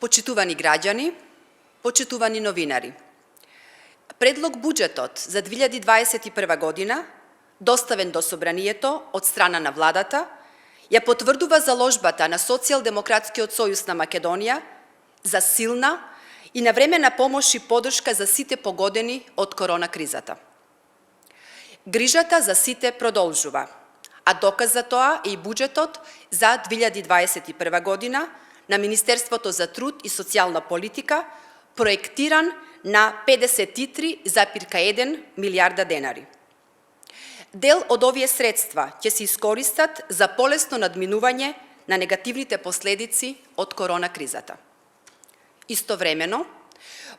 Почитувани граѓани, почитувани новинари, предлог буџетот за 2021 година, доставен до Собранието од страна на владата, ја потврдува заложбата на Социјалдемократскиот сојуз на Македонија за силна и навременна помош и поддршка за сите погодени од корона кризата. Грижата за сите продолжува, а доказ за тоа е и буџетот за 2021 година на Министерството за труд и социјална политика, проектиран на 53,1 милиарда денари. Дел од овие средства ќе се искористат за полесно надминување на негативните последици од корона кризата. Истовремено,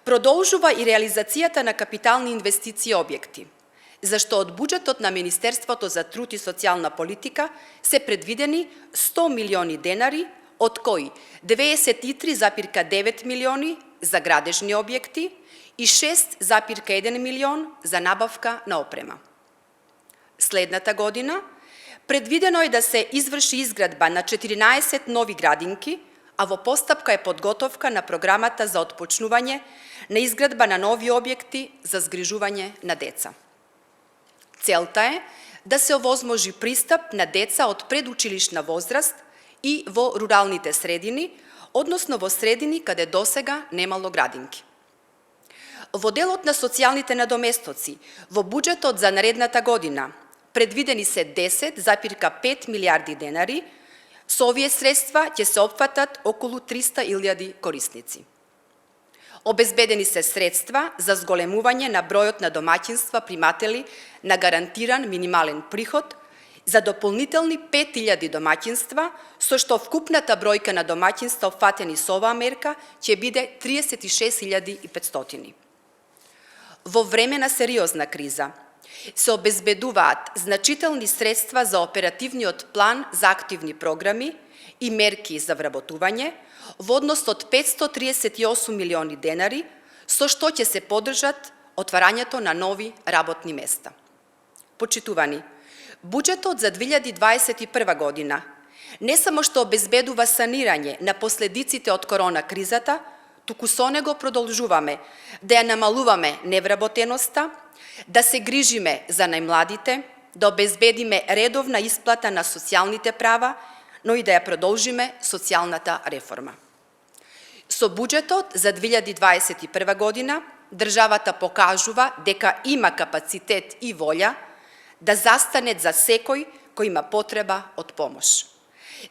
продолжува и реализацијата на капитални инвестиции и објекти, зашто од буџетот на Министерството за труд и социјална политика се предвидени 100 милиони денари, од кои 93,9 милиони за градежни објекти и 6,1 милион за набавка на опрема. Следната година предвидено е да се изврши изградба на 14 нови градинки, а во постапка е подготовка на програмата за отпочнување на изградба на нови објекти за згрижување на деца. Целта е да се овозможи пристап на деца од предучилишна возраст и во руралните средини, односно во средини каде досега немало градинки. Во делот на социјалните надоместоци, во буџетот за наредната година, предвидени се 10,5 милиарди денари, со овие средства ќе се опфатат околу 300.000 корисници. Обезбедени се средства за зголемување на бројот на домаќинства приматели на гарантиран минимален приход за дополнителни 5.000 домаќинства, со што вкупната бројка на домаќинства опфатени со оваа мерка ќе биде 36.500. Во време на сериозна криза се обезбедуваат значителни средства за оперативниот план за активни програми и мерки за вработување во однос од 538 милиони денари, со што ќе се поддржат отварањето на нови работни места. Почитувани, буџетот за 2021 година не само што обезбедува санирање на последиците од корона кризата, туку со него продолжуваме да ја намалуваме невработеноста, да се грижиме за најмладите, да обезбедиме редовна исплата на социјалните права, но и да ја продолжиме социјалната реформа. Со буџетот за 2021 година, државата покажува дека има капацитет и волја да застане за секој кој има потреба од помош.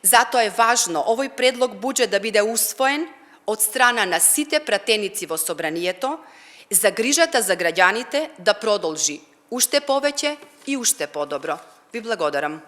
Затоа е важно овој предлог буџет да биде усвоен од страна на сите пратеници во Собранието, за грижата за граѓаните да продолжи уште повеќе и уште подобро. Ви благодарам.